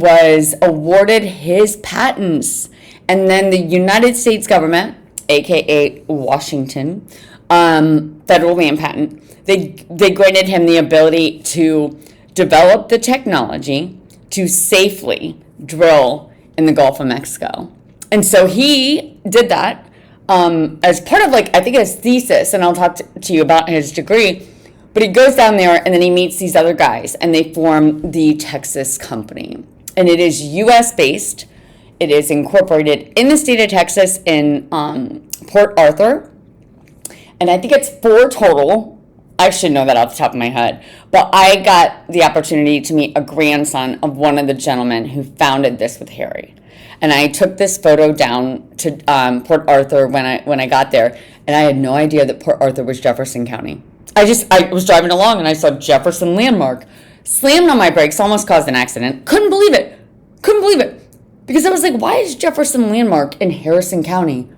was awarded his patents. And then the United States government, aka Washington, federal land patent, they granted him the ability to develop the technology to safely drill in the Gulf of Mexico. And so he did that as part of, like, I think his thesis, and I'll talk to you about his degree. But he goes down there and then he meets these other guys and they form the Texas company. And it is U.S. based. It is incorporated in the state of Texas in Port Arthur. And I think it's 4 total. I should know that off the top of my head. But I got the opportunity to meet a grandson of one of the gentlemen who founded this with Harry. And I took this photo down to Port Arthur when I got there. And I had no idea that Port Arthur was Jefferson County. I was driving along and I saw Jefferson landmark. Slammed on my brakes, almost caused an accident. Couldn't believe it. Because I was like, why is Jefferson landmark in Harrison County?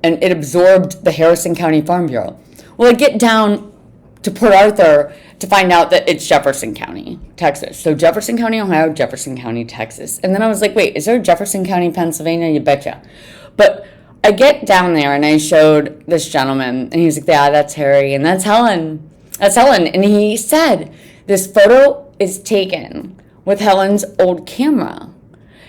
And it absorbed the Harrison County Farm Bureau. Well, I get down to Port Arthur to find out that it's Jefferson County, Texas. So Jefferson County, Ohio, Jefferson County, Texas. And then I was like, wait, is there Jefferson County, Pennsylvania? You betcha. But I get down there and I showed this gentleman and he was like, yeah, that's Harry and that's Helen. And he said, this photo is taken with Helen's old camera.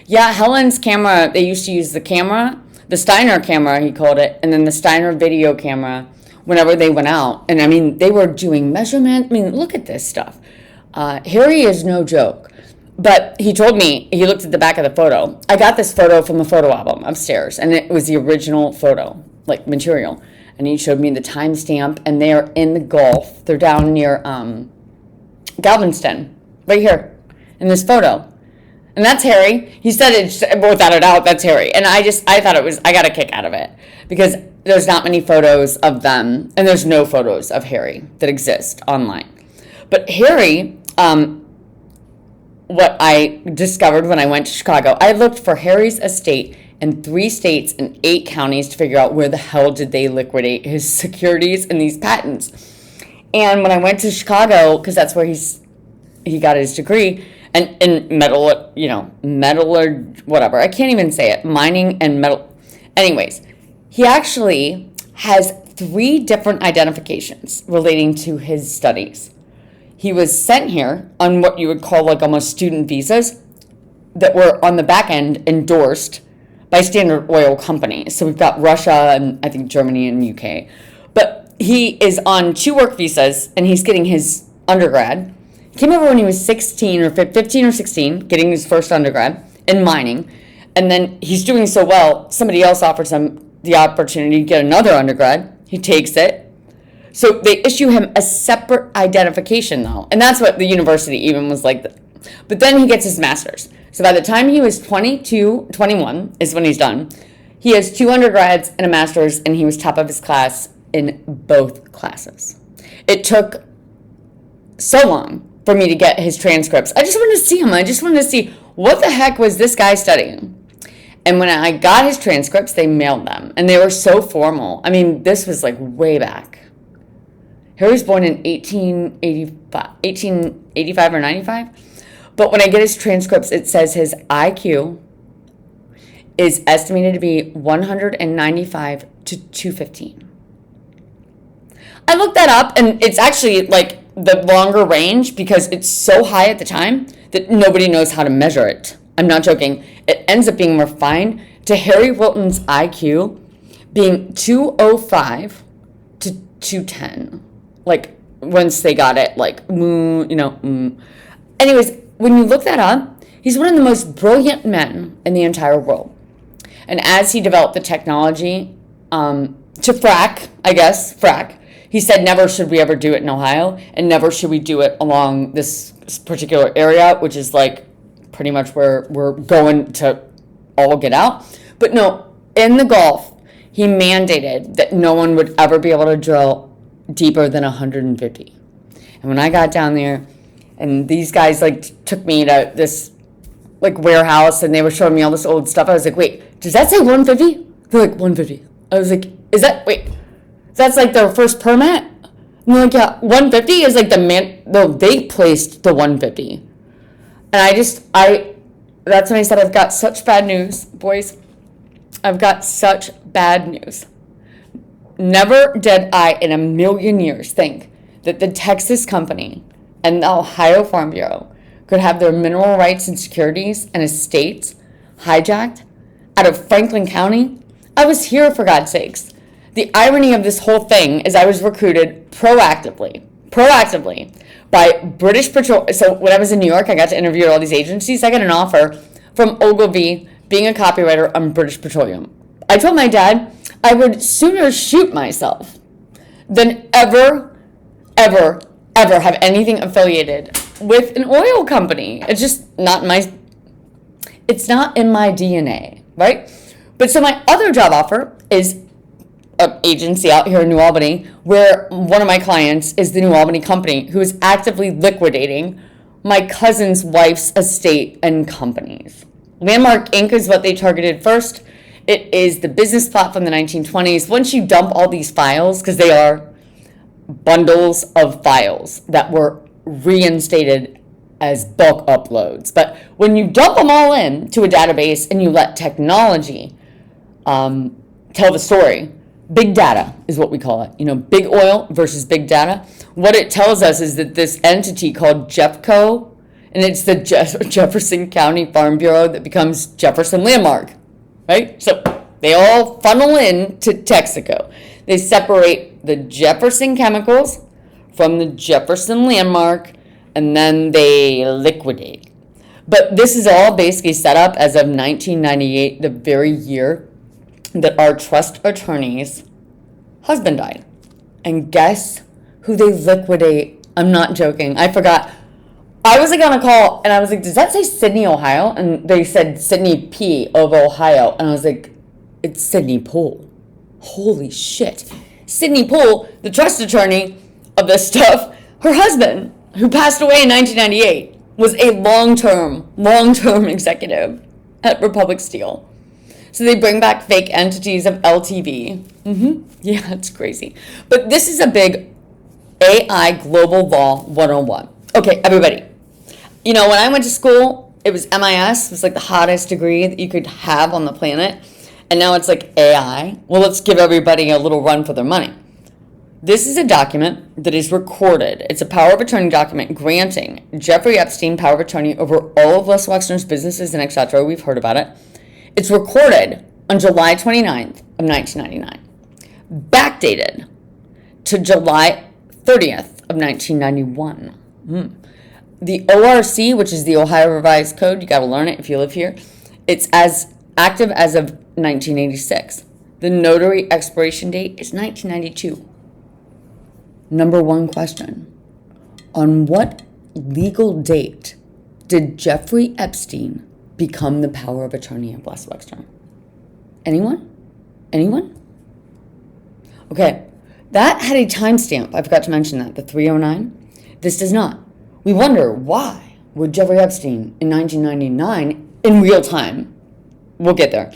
Yeah, Helen's camera, they used to use the Steiner camera, he called it, and then the Steiner video camera whenever they went out. And I mean, they were doing measurement. I mean, look at this stuff. Harry is no joke. But he told me, he looked at the back of the photo. I got this photo from the photo album upstairs, and it was the original photo, like material. And he showed me the timestamp, and they're in the Gulf. They're down near Galveston, right here, in this photo. And that's Harry. He said it, without a doubt, that's Harry. And I thought I got a kick out of it. Because there's not many photos of them, and there's no photos of Harry that exist online. But Harry, what I discovered when I went to Chicago, I looked for Harry's estate in 3 states and 8 counties to figure out where the hell did they liquidate his securities and these patents. And when I went to Chicago, because that's where he got his degree, and in metal or whatever, I can't even say it, mining and metal. Anyways, he actually has 3 different identifications relating to his studies. He was sent here on what you would call like almost student visas that were on the back end endorsed by Standard Oil companies. So we've got Russia and I think Germany and UK. But he is on 2 work visas and he's getting his undergrad. He came over when he was 16 or 15 or 16, getting his first undergrad in mining. And then he's doing so well, somebody else offers him the opportunity to get another undergrad. He takes it. So they issue him a separate identification, though. And that's what the university even was like. But then he gets his master's. So by the time he was 21 is when he's done. He has 2 undergrads and a master's, and he was top of his class in both classes. It took so long for me to get his transcripts. I just wanted to see him. I just wanted to see what the heck was this guy studying. And when I got his transcripts, they mailed them. And they were so formal. I mean, this was like way back. Harry was born in 1885 or 95. But when I get his transcripts, it says his IQ is estimated to be 195 to 215. I looked that up, and it's actually like the longer range because it's so high at the time that nobody knows how to measure it. I'm not joking. It ends up being refined to Harry Wilton's IQ being 205 to 210. Like, once they got it, like, Anyways, when you look that up, he's one of the most brilliant men in the entire world. And as he developed the technology to frack, he said, never should we ever do it in Ohio, and never should we do it along this particular area, which is like pretty much where we're going to all get out. But no, in the Gulf, he mandated that no one would ever be able to drill deeper than 150. And when I got down there, and these guys like took me to this like warehouse, and they were showing me all this old stuff, I was like, wait, does that say 150? They're like, 150. I was like, that's like their first permit? And they're like, yeah, 150 is like they placed the 150. And that's when I said I've got such bad news, boys. I've got such bad news. Never did I in a million years think that the Texas company and the Ohio Farm Bureau could have their mineral rights and securities and estates hijacked out of Franklin County. I was here, for God's sakes. The irony of this whole thing is I was recruited proactively by British Petroleum. So when I was in New York, I got to interview at all these agencies. I got an offer from Ogilvy being a copywriter on British Petroleum. I told my dad I would sooner shoot myself than ever have anything affiliated with an oil company. It's just not it's not in my DNA, right? But so my other job offer is an agency out here in New Albany where one of my clients is the New Albany company who is actively liquidating my cousin's wife's estate and companies. Landmark Inc. is what they targeted first. It is the business platform from the 1920s. Once you dump all these files, because they are bundles of files that were reinstated as bulk uploads. But when you dump them all into a database and you let technology tell the story, big data is what we call it. Big oil versus big data. What it tells us is that this entity called Jeffco, and it's the Jefferson County Farm Bureau that becomes Jefferson Landmark, right? So they all funnel in to Texaco. They separate the Jefferson chemicals from the Jefferson Landmark, and then they liquidate. But this is all basically set up as of 1998, the very year that our trust attorney's husband died. And guess who they liquidate? I'm not joking. I forgot. I was on a call and I was like, does that say Sydney, Ohio? And they said Sydney P of Ohio. And I was like, it's Sydney Poole. Holy shit. Sydney Poole, the trust attorney of this stuff, her husband, who passed away in 1998, was a long-term executive at Republic Steel. So they bring back fake entities of LTV. Yeah, it's crazy. But this is a big AI Global Law 101. Okay, everybody. When I went to school, it was MIS. It was like the hottest degree that you could have on the planet. And now it's like AI. Well, let's give everybody a little run for their money. This is a document that is recorded. It's a power of attorney document granting Jeffrey Epstein power of attorney over all of Les Wexner's businesses and etc. We've heard about it. It's recorded on July 29th of 1999. Backdated to July 30th of 1991. The ORC, which is the Ohio Revised Code, you got to learn it if you live here, it's as active as of 1986. The notary expiration date is 1992. Number one question. On what legal date did Jeffrey Epstein become the power of attorney of Les Wexner? Anyone? Okay, that had a timestamp. I forgot to mention that, the 309. This does not. We wonder why would Jeffrey Epstein in 1999 in real time, we'll get there,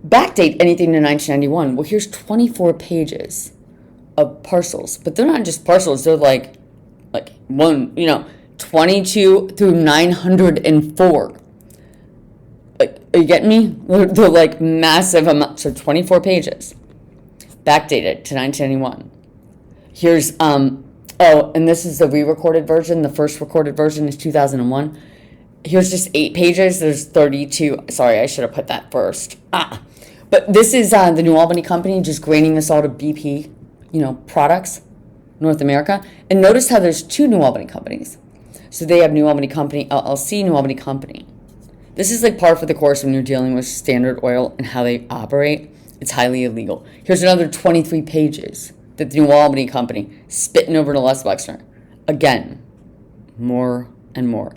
backdate anything to 1991? Well, here's 24 pages of parcels, but they're not just parcels. They're like 22 through 904. Like, are you getting me? They're like massive amounts. So 24 pages, backdated to 1991. Here's and this is the re-recorded version. The first recorded version is 2001. Here's just 8 pages. There's 32. Sorry, I should have put that first. But this is the New Albany company just granting this all to BP, products, North America. And notice how there's 2 New Albany companies. So they have New Albany Company, LLC, New Albany Company. This is like par for the course when you're dealing with Standard Oil and how they operate. It's highly illegal. Here's another 23 pages that the New Albany Company spitting over to Les Wexner. Again, more and more.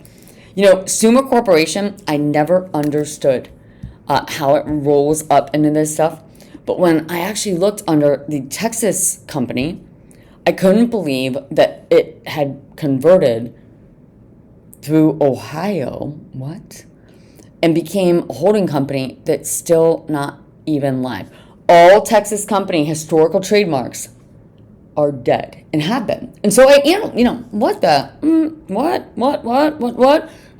Summa Corporation, I never understood how it rolls up into this stuff. But when I actually looked under the Texas company, I couldn't believe that it had converted through Ohio, and became a holding company that's still not even live. All Texas company historical trademarks are dead and have been. And so what?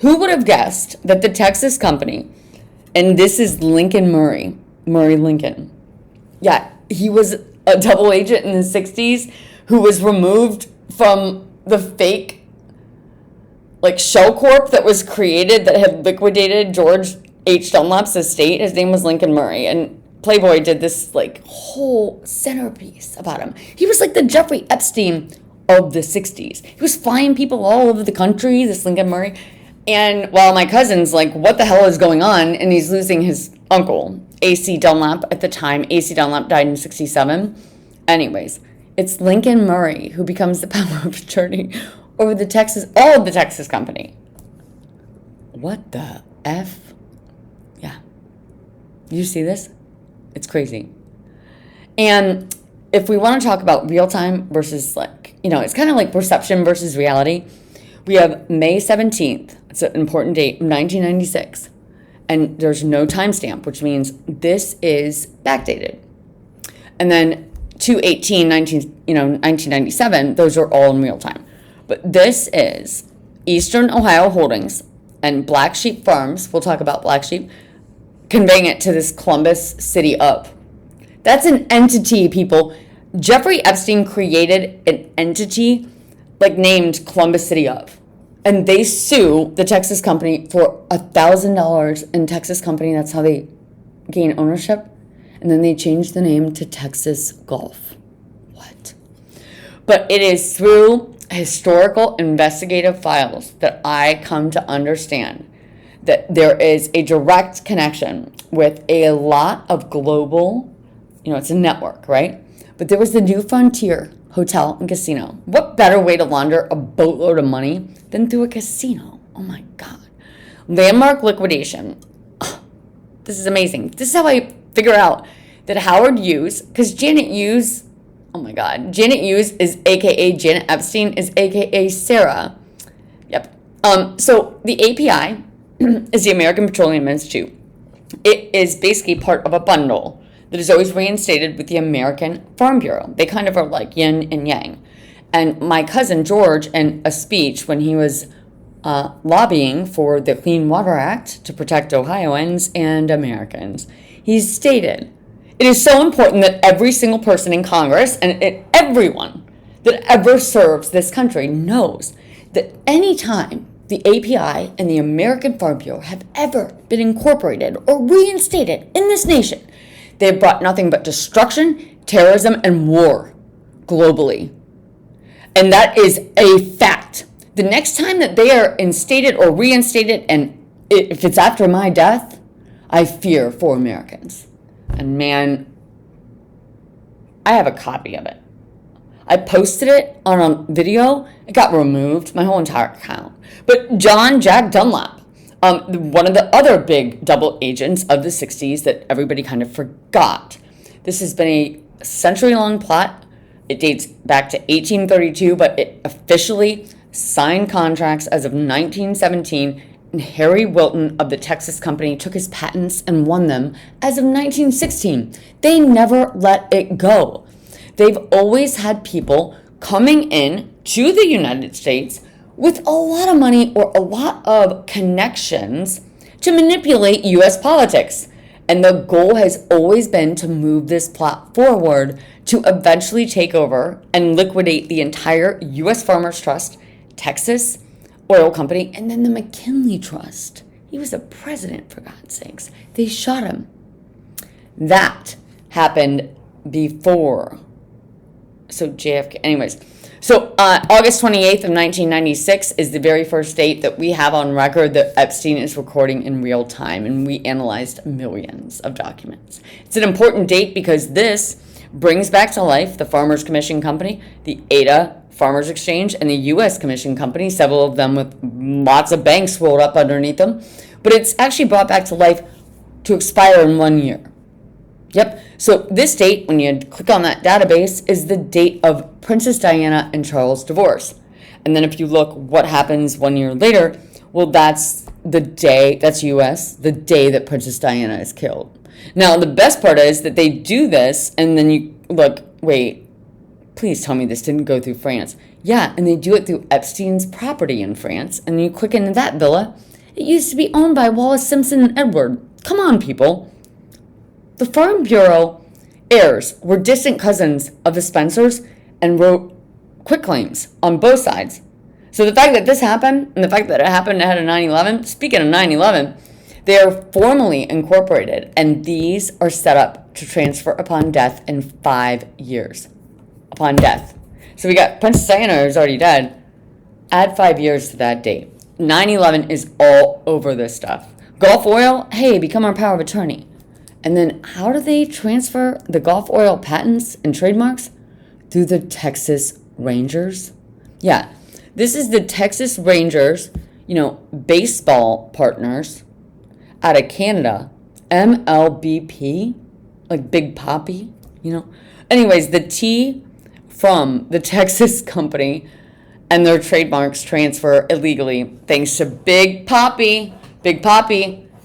Who would have guessed that the Texas company, and this is Lincoln Murray Lincoln. Yeah, he was a double agent in the 60s who was removed from the fake shell corp that was created that had liquidated George H. Dunlap's estate. His name was Lincoln Murray, and Playboy did this whole centerpiece about him. He was like the Jeffrey Epstein of the 60s. He was flying people all over the country, this Lincoln Murray. And while my cousin's like, what the hell is going on? And he's losing his uncle, A.C. Dunlap at the time. A.C. Dunlap died in 67. Anyways, it's Lincoln Murray who becomes the power of attorney over all of the Texas company. What the F? Yeah. You see this? It's crazy. And if we want to talk about real time versus it's kind of like perception versus reality. We have May 17th. It's an important date, 1996. And there's no timestamp, which means this is backdated. And then 2/18/1997, those are all in real time. But this is Eastern Ohio Holdings and Black Sheep Farms. We'll talk about Black Sheep, conveying it to this Columbus City of. That's an entity, people. Jeffrey Epstein created an entity named Columbus City of. And they sue the Texas company for $1,000 in Texas company. That's how they gain ownership. And then they changed the name to Texas Gulf. What? But it is through historical investigative files that I come to understand that there is a direct connection with a lot of global, it's a network, right? But there was the New Frontier Hotel and Casino. What better way to launder a boatload of money than through a casino? Oh my God. Landmark liquidation. This is amazing. This is how I figure out that Howard Hughes, because Janet Hughes, oh my God, Janet Hughes is AKA Janet Epstein, is AKA Sarah. Yep. So the API is the American Petroleum Institute. It is basically part of a bundle that is always reinstated with the American Farm Bureau. They kind of are like yin and yang. And my cousin George, in a speech when he was lobbying for the Clean Water Act to protect Ohioans and Americans, he stated, it is so important that every single person in Congress and everyone that ever serves this country knows that any time the API and the American Farm Bureau have ever been incorporated or reinstated in this nation, they have brought nothing but destruction, terrorism, and war globally. And that is a fact. The next time that they are instated or reinstated, and if it's after my death, I fear for Americans. And man, I have a copy of it. I posted it on a video. It got removed, my whole entire account. But John Jack Dunlap, one of the other big double agents of the 60s that everybody kind of forgot. This has been a century-long plot. It dates back to 1832, but it officially signed contracts as of 1917, and Harry Wilton of the Texas company took his patents and won them as of 1916. They never let it go. They've always had people coming in to the United States with a lot of money or a lot of connections to manipulate U.S. politics. And the goal has always been to move this plot forward to eventually take over and liquidate the entire U.S. Farmers Trust, Texas Oil Company, and then the McKinley Trust. He was a president, for God's sakes. They shot him. That happened before. So JFK, anyways. So August 28th of 1996 is the very first date that we have on record that Epstein is recording in real time, and we analyzed millions of documents. It's an important date because this brings back to life the Farmers Commission Company, the Ada Farmers Exchange, and the U.S. Commission Company, several of them with lots of banks rolled up underneath them. But it's actually brought back to life to expire in 1 year. Yep. So this date, when you click on that database, is the date of Princess Diana and Charles' divorce. And then if you look what happens 1 year later, well, that's the day, that's U.S., the day that Princess Diana is killed. Now, the best part is that they do this, and then you look, wait, Please tell me this didn't go through France. Yeah, and they do it through Epstein's property in France. And you click into that villa. It used to be owned by Wallace Simpson and Edward. Come on, people. The Farm Bureau heirs were distant cousins of the Spencers and wrote quitclaims on both sides. So the fact that this happened, and the fact that it happened ahead of 9/11, speaking of 9/11, they are formally incorporated, and these are set up to transfer upon death in 5 years. Upon death. So we got Princess Diana, who's already dead. Add 5 years to that date. 9/11 is all over this stuff. Gulf Oil, hey, become our power of attorney. And then how do they transfer the Gulf Oil patents and trademarks? Through the Texas Rangers. Yeah, this is the Texas Rangers, baseball partners out of Canada. MLBP, like Big Papi. Anyways, the T from the Texas company and their trademarks transfer illegally thanks to Big Papi,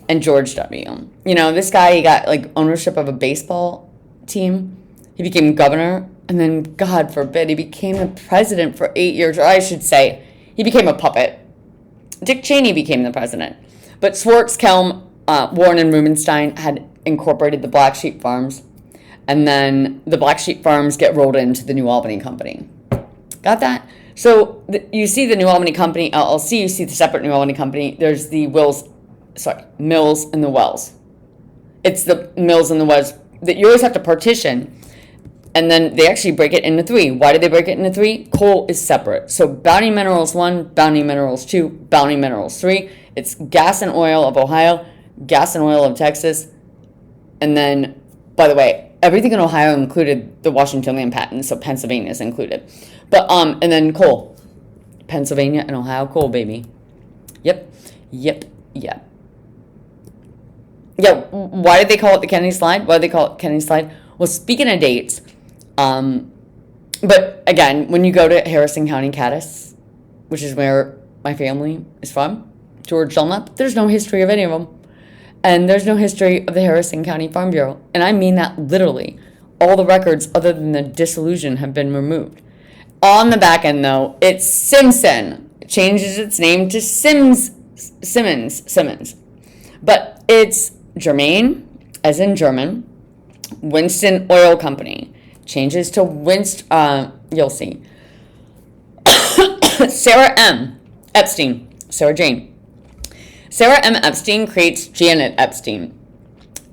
and George W. This guy, he got like ownership of a baseball team. He became governor, and then, God forbid, he became the president for 8 years, or I should say, he became a puppet. Dick Cheney became the president. But Schwartz, Kelm, Warren, and Rubenstein had incorporated the Black Sheep Farms, and then the Black Sheep Farms get rolled into the New Albany Company. Got that? So you see the New Albany Company, LLC, you see the separate New Albany Company. There's the Mills and the Wells. It's the Mills and the Wells that you always have to partition, and then they actually break it into 3. Why do they break it into 3? Coal is separate. So Bounty Minerals 1, Bounty Minerals 2, Bounty Minerals 3. It's gas and oil of Ohio, gas and oil of Texas, and then, by the way, everything in Ohio included the Washington land patent, so Pennsylvania is included. But and then coal, Pennsylvania and Ohio coal, baby. Yep. Yeah. Why did they call it the Kennedy Slide? Why did they call it Kennedy Slide? Well, speaking of dates, but again, when you go to Harrison County, Cadiz, which is where my family is from, George Dunlap, there's no history of any of them. And there's no history of the Harrison County Farm Bureau. And I mean that literally. All the records other than the dissolution have been removed. On the back end, though, it's Simpson. It changes its name to Simmons. But it's Germain, as in German, Winston Oil Company. Changes to you'll see. Sarah M. Epstein. Sarah Jane. Sarah M. Epstein creates Janet Epstein.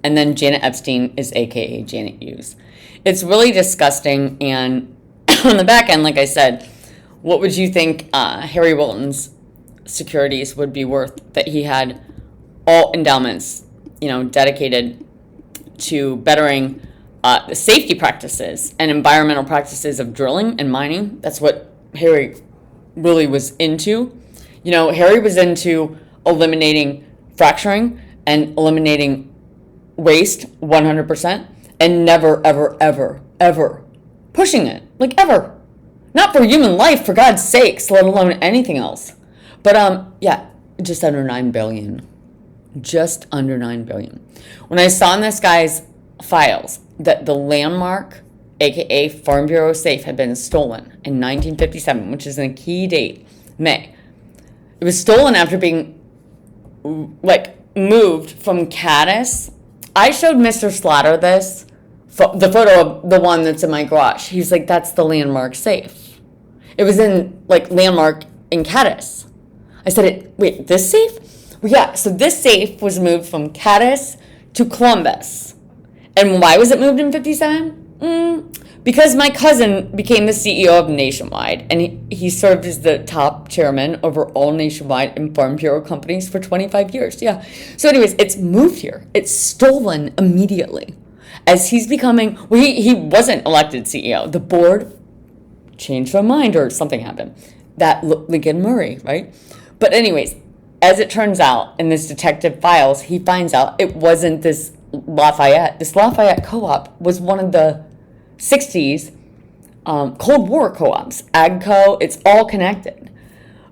And then Janet Epstein is AKA Janet Hughes. It's really disgusting. And on the back end, like I said, what would you think Harry Wilton's securities would be worth that he had all endowments, dedicated to bettering the safety practices and environmental practices of drilling and mining? That's what Harry really was into. Harry was into eliminating fracturing and eliminating waste 100%, and never, ever, ever, ever pushing it, like ever. Not for human life, for God's sakes, let alone anything else. But just under 9 billion. Just under 9 billion. When I saw in this guy's files that the landmark, aka Farm Bureau safe, had been stolen in 1957, which is a key date, May. It was stolen after being moved from Cadiz. I showed Mr. Slaughter the photo of the one that's in my garage. He's like, that's the landmark safe. It was in landmark in Cadiz. I said, wait, this safe? Well, yeah, so this safe was moved from Cadiz to Columbus. And why was it moved in 57? Because my cousin became the CEO of Nationwide, and he served as the top chairman over all Nationwide and Farm Bureau companies for 25 years. Yeah. So anyways, it's moved here. It's stolen immediately. As he's becoming, he wasn't elected CEO. The board changed their mind or something happened. That Lincoln Murray, right? But anyways, as it turns out, in this detective files, he finds out it wasn't this Lafayette. This Lafayette co-op was one of the 60s Cold War co-ops. AGCO, it's all connected.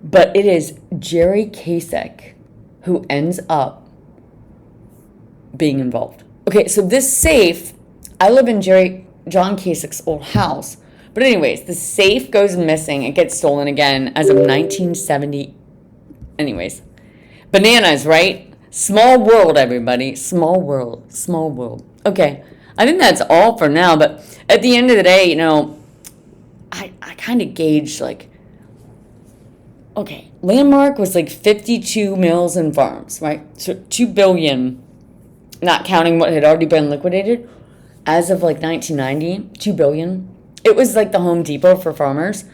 But it is Jerry Kasich who ends up being involved. Okay, so this safe, I live in John Kasich's old house, But anyways, the safe goes missing. It gets stolen again as of 1970. Anyways, bananas, right? Small world, everybody. Small world. Small world. Okay, I think that's all for now. But at the end of the day, you know, I kind of gauged like, okay, Landmark was like 52 mills and farms, right? So 2 billion, not counting what had already been liquidated, as of like 1990, 2 billion. It was like the Home Depot for farmers.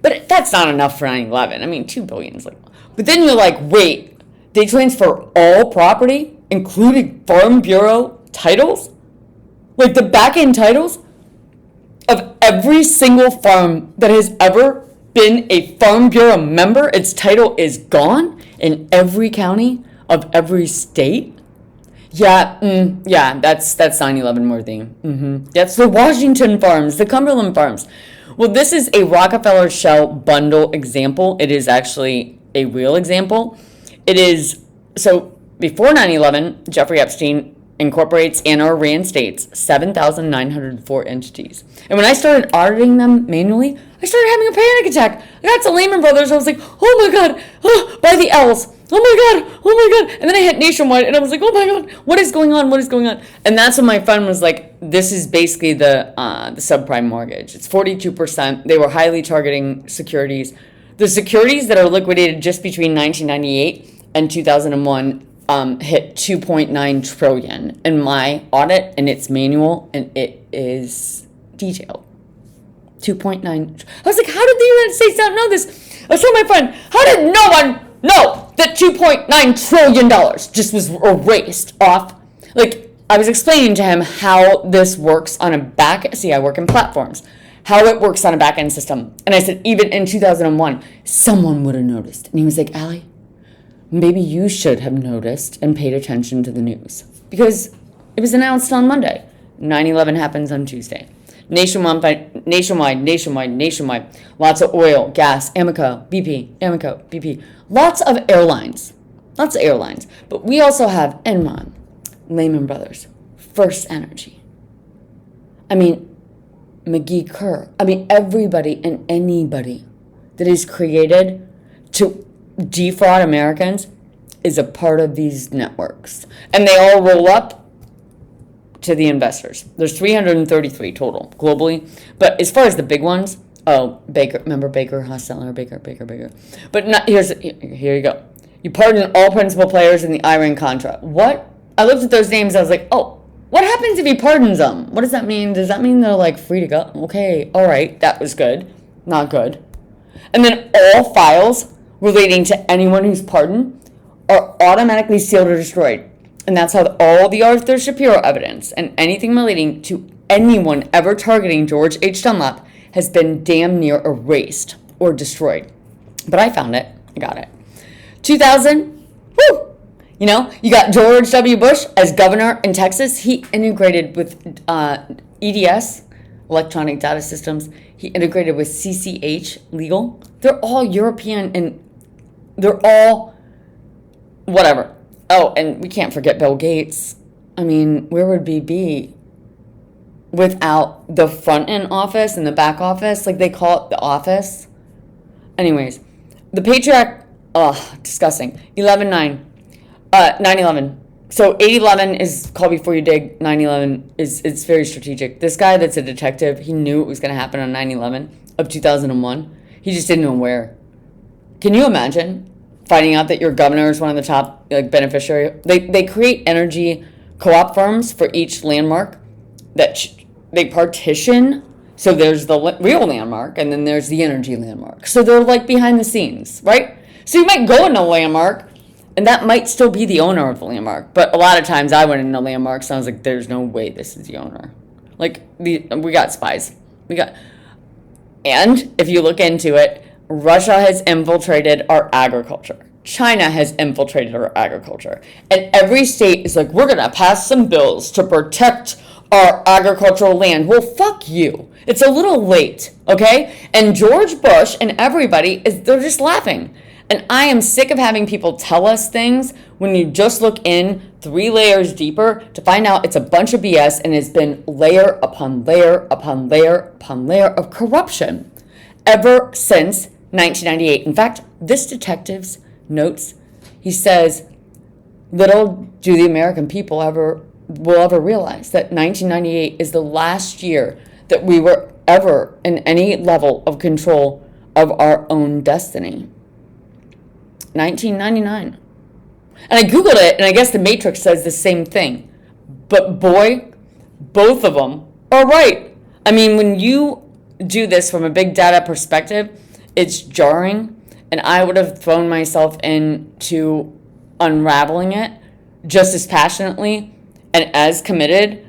But that's not enough for 9/11. I mean, 2 billion is like, but then you're like, wait, they transfer all property, including Farm Bureau titles? Like the back end titles of every single farm that has ever been a Farm Bureau member, its title is gone in every county of every state. Yeah, that's 9/11 worthy. That's the Washington farms, the Cumberland farms. Well, this is a Rockefeller Shell bundle example. It is actually a real example. It is, so before 9/11, Jeffrey Epstein incorporates and or reinstates 7,904 entities. And when I started auditing them manually, I started having a panic attack. I got to Lehman Brothers. I was like, oh my God, by the L's. Oh my God, oh my God. And then I hit Nationwide and I was like, oh my God, what is going on? What is going on? And that's when my friend was like, this is basically the subprime mortgage. It's 42%. They were highly targeting securities. The securities that are liquidated just between 1998 and 2001 hit 2.9 trillion in my audit, and it's manual and it is detailed. 2.9. I was like, how did the United States not know this? I told my friend, how did no one know that $2.9 trillion just was erased off? Like, I was explaining to him how this works on a I work in platforms, how it works on a back end system. And I said, even in 2001, someone would have noticed. And he was like, Allie, maybe you should have noticed and paid attention to the news, because it was announced on Monday. 9/11 happens on Tuesday. Nationwide. Lots of oil, gas, Amoco, BP. Lots of airlines. But we also have Enron, Lehman Brothers, First Energy. I mean, McGee Kerr. I mean, everybody and anybody that is created to defraud Americans is a part of these networks. And they all roll up to the investors. There's 333 total globally. But as far as the big ones, Baker, remember Baker, Hostetler, Baker. But not, here you go. You pardon all principal players in the Iran-Contra. What? I looked at those names, I was like, oh, what happens if he pardons them? What does that mean? Does that mean they're like free to go? Okay, all right, that was good. Not good. And then all files relating to anyone who's pardoned are automatically sealed or destroyed. And that's how all the Arthur Shapiro evidence and anything relating to anyone ever targeting George H. Dunlap has been damn near erased or destroyed. But I found it. I got it. 2000, woo! You know, you got George W. Bush as governor in Texas. He integrated with EDS, Electronic Data Systems. He integrated with CCH, Legal. They're all European and they're all whatever. Oh, and we can't forget Bill Gates. I mean, where would we be without the front end office and the back office? Like they call it the office. Anyways, the Patriot Act, disgusting. 9/11. So 8/11 is call before you dig. 9/11 it's very strategic. This guy that's a detective, he knew it was going to happen on 9/11 of 2001. He just didn't know where. Can you imagine finding out that your governor is one of the top beneficiary? They create energy co-op firms for each landmark that they partition. So there's the real landmark and then there's the energy landmark. So they're like behind the scenes, right? So you might go into a landmark and that might still be the owner of the landmark. But a lot of times I went into landmarks and I was like, there's no way this is the owner. Like we got spies. And if you look into it, Russia has infiltrated our agriculture. China has infiltrated our agriculture. And every state is like, we're going to pass some bills to protect our agricultural land. Well, fuck you. It's a little late, okay? And George Bush and everybody, they're just laughing. And I am sick of having people tell us things when you just look in 3 layers deeper to find out it's a bunch of BS and it's been layer upon layer upon layer upon layer of corruption ever since 1998. In fact, this detective's notes, he says, little do the American people will ever realize that 1998 is the last year that we were ever in any level of control of our own destiny. 1999. And I Googled it, and I guess the Matrix says the same thing. But boy, both of them are right. I mean, when you do this from a big data perspective, it's jarring, and I would have thrown myself into unraveling it just as passionately and as committed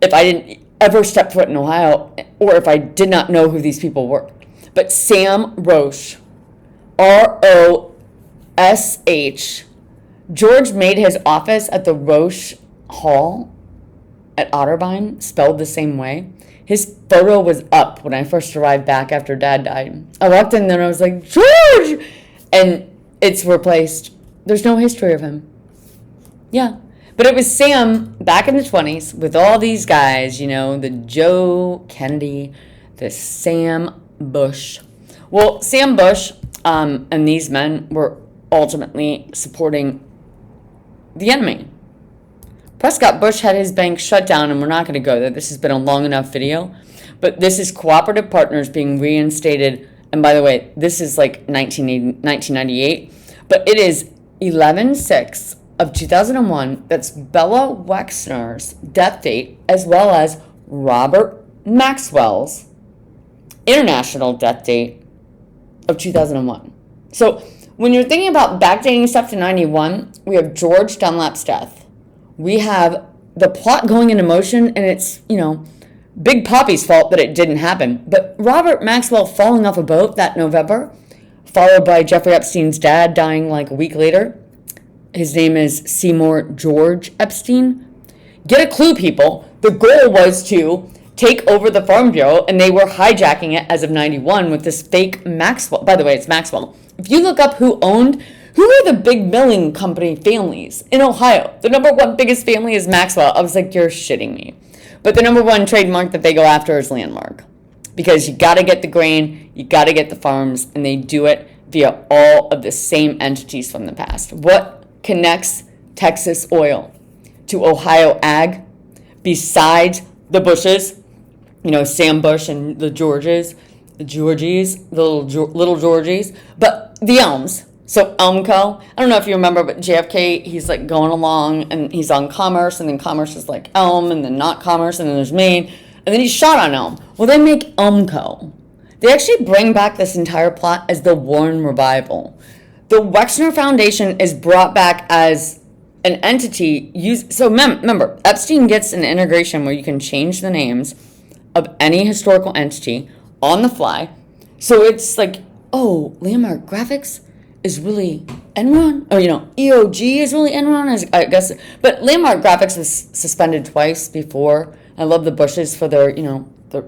if I didn't ever step foot in Ohio or if I did not know who these people were. But Sam Roche, R-O-S-H, George made his office at the Roche Hall at Otterbein spelled the same way. His photo was up when I first arrived back after Dad died. I walked in there and I was like, George! And it's replaced. There's no history of him. Yeah. But it was Sam back in the 20s with all these guys, the Joe Kennedy, the Sam Bush. Well, Sam Bush and these men were ultimately supporting the enemy. Prescott Bush had his bank shut down, and we're not going to go there. This has been a long enough video. But this is cooperative partners being reinstated. And by the way, this is like 1998. But it is 11/6 of 2001. That's Bella Wexner's death date, as well as Robert Maxwell's international death date of 2001. So when you're thinking about backdating stuff to 91, we have George Dunlap's death. We have the plot going into motion, and it's, Big Poppy's fault that it didn't happen. But Robert Maxwell falling off a boat that November, followed by Jeffrey Epstein's dad dying like a week later. His name is Seymour George Epstein. Get a clue, people. The goal was to take over the Farm Bureau, and they were hijacking it as of 91 with this fake Maxwell. By the way, it's Maxwell. If you look up who are the big milling company families in Ohio, the number one biggest family is Maxwell. I was like, you're shitting me. But the number one trademark that they go after is Landmark. Because you got to get the grain, you got to get the farms, and they do it via all of the same entities from the past. What connects Texas oil to Ohio ag besides the Bushes? Sam Bush and the Georgies, the little Georgies, but the Elms. So Elmco, I don't know if you remember, but JFK, he's like going along and he's on Commerce, and then Commerce is like Elm, and then not Commerce, and then there's Maine, and then he's shot on Elm. Well, they make Elmco. They actually bring back this entire plot as the Warren Revival. The Wexner Foundation is brought back as an entity. Remember, Epstein gets an integration where you can change the names of any historical entity on the fly. So it's like, Landmark Graphics is really Enron. EOG is really Enron, I guess. But Landmark Graphics was suspended twice before. I love the Bushes for their, their,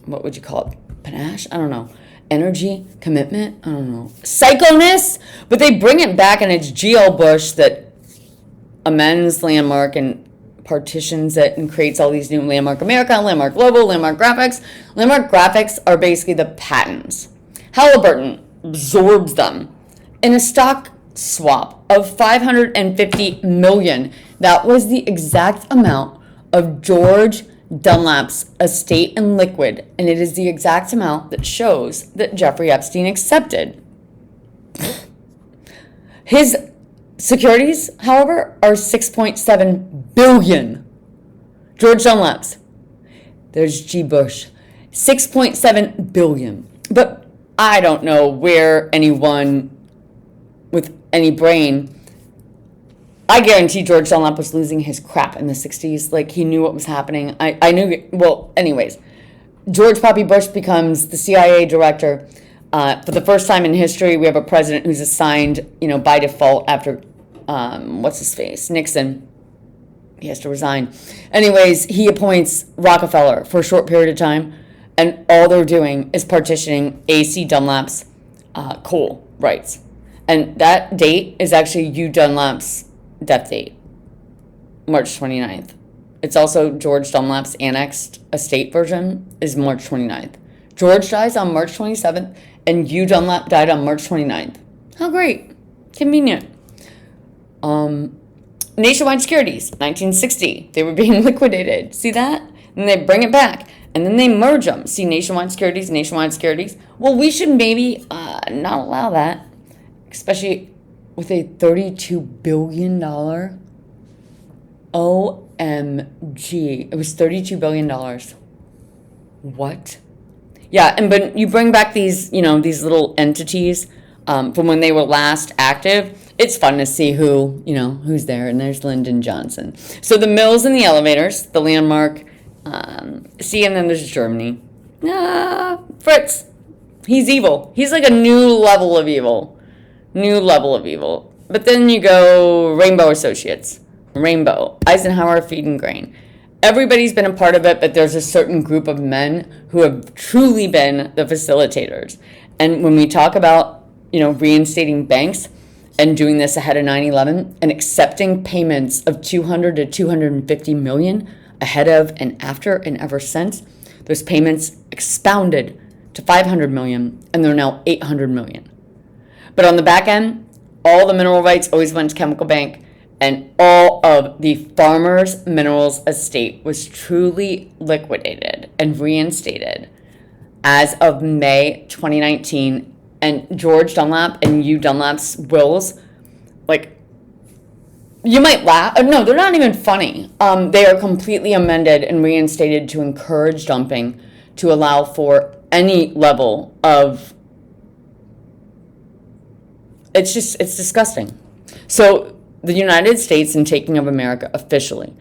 what would you call it? Panache? I don't know. Energy, commitment, I don't know. Psychoness? But they bring it back, and it's G.L. Bush that amends Landmark and partitions it and creates all these new Landmark America, Landmark Global, Landmark Graphics. Landmark Graphics are basically the patents. Halliburton absorbs them in a stock swap of $550 million. That was the exact amount of George Dunlap's estate in liquid, and it is the exact amount that shows that Jeffrey Epstein accepted. His securities, however, are $6.7 billion. George Dunlap's. There's G. Bush. $6.7 billion. But I don't know where anyone with any brain, I guarantee George Dunlap was losing his crap in the 60s. Like, he knew what was happening. I knew, anyways. George Poppy Bush becomes the CIA director. For the first time in history, we have a president who's assigned, by default after, Nixon. He has to resign. Anyways, he appoints Rockefeller for a short period of time, and all they're doing is partitioning A.C. Dunlap's coal rights. And that date is actually Hugh Dunlap's death date, March 29th. It's also George Dunlap's annexed estate version is March 29th. George dies on March 27th, and Hugh Dunlap died on March 29th. How great. Convenient. Nationwide Securities, 1960. They were being liquidated. See that? And they bring it back. And then they merge them. See, Nationwide Securities, Nationwide Securities. Well, we should maybe not allow that, especially with a $32 billion. OMG. It was $32 billion. What? Yeah, but you bring back these, these little entities from when they were last active. It's fun to see who's there. And there's Lyndon Johnson. So the mills and the elevators, the landmark. And then there's Germany. Fritz. He's evil. He's like a new level of evil. But then you go Rainbow Associates. Rainbow. Eisenhower Feed and Grain. Everybody's been a part of it, but there's a certain group of men who have truly been the facilitators. And when we talk about, reinstating banks and doing this ahead of 9/11 and accepting payments of 200 to 250 million ahead of and after and ever since, those payments expounded to 500 million, and they're now 800 million. But on the back end, all the mineral rights always went to Chemical Bank, and all of the Farmers Minerals estate was truly liquidated and reinstated as of May 2019. And George Dunlap and Hugh Dunlap's wills, you might laugh. No, they're not even funny. They are completely amended and reinstated to encourage dumping, to allow for any level of. It's disgusting. So the United States and taking of America officially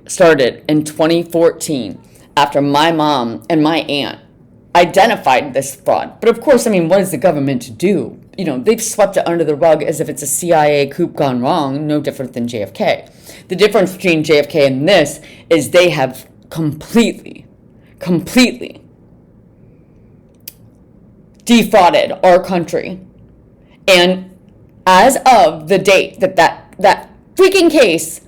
started in 2014 after my mom and my aunt identified this fraud. But of course, what is the government to do? They've swept it under the rug as if it's a CIA coup gone wrong, no different than JFK. The difference between JFK and this is they have completely defrauded our country. And as of the date that freaking case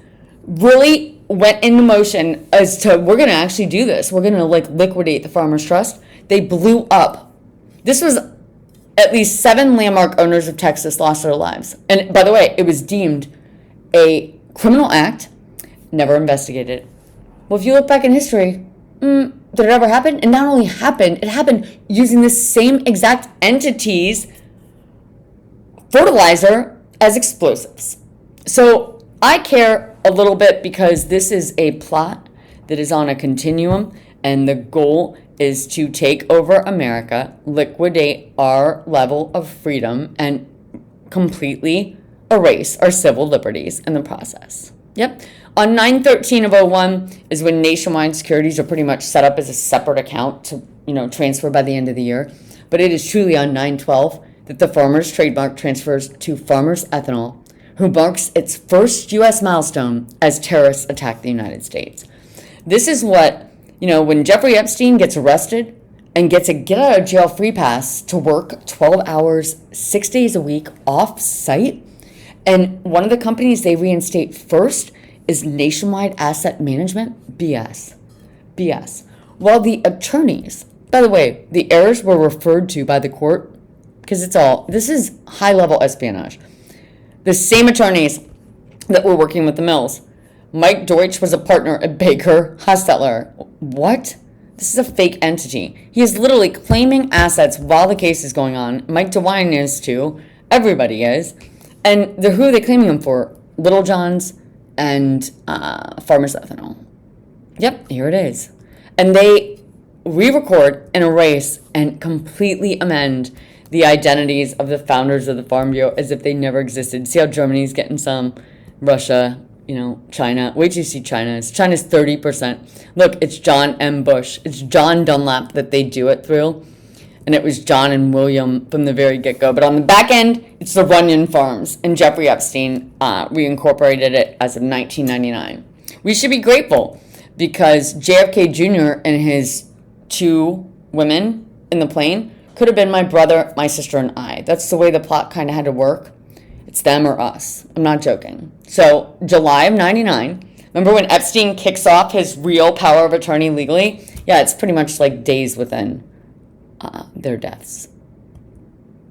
really went into motion as to, we're going to actually do this, we're going to liquidate the Farmers Trust, they blew up. This was at least 7 landmark owners of Texas lost their lives. And by the way, it was deemed a criminal act, never investigated. Well, if you look back in history, did it ever happen? It not only happened, it happened using the same exact entities, fertilizer as explosives. So I care a little bit because this is a plot that is on a continuum, and the goal is to take over America, liquidate our level of freedom, and completely erase our civil liberties in the process. Yep. On 9/13 of 01 is when Nationwide Securities are pretty much set up as a separate account to, transfer by the end of the year. But it is truly on 9/12 that the Farmers trademark transfers to Farmers Ethanol, who marks its first U.S. milestone as terrorists attack the United States. This is what, when Jeffrey Epstein gets arrested and gets a get out of jail free pass to work 12 hours, 6 days a week off site. And one of the companies they reinstate first is Nationwide Asset Management. BS. While the attorneys, by the way, the errors were referred to by the court because this is high level espionage. The same attorneys that were working with the mills. Mike Deutsch was a partner at Baker Hostetler. What? This is a fake entity. He is literally claiming assets while the case is going on. Mike DeWine is too. Everybody is. And who are they claiming him for? Little John's and Farmers Ethanol. Yep, here it is. And they re-record and erase and completely amend the identities of the founders of the Farm Bureau as if they never existed. See how Germany's getting some, Russia, China. Wait till you see China's. China's 30%. Look, it's John M. Bush. It's John Dunlap that they do it through. And it was John and William from the very get-go. But on the back end, it's the Runyon Farms. And Jeffrey Epstein reincorporated it as of 1999. We should be grateful because JFK Jr. and his 2 women in the plane Could have been my brother, my sister, and I. That's the way the plot kind of had to work. It's them or us. I'm not joking. So, July of 99. Remember when Epstein kicks off his real power of attorney legally? Yeah, it's pretty much like days within their deaths.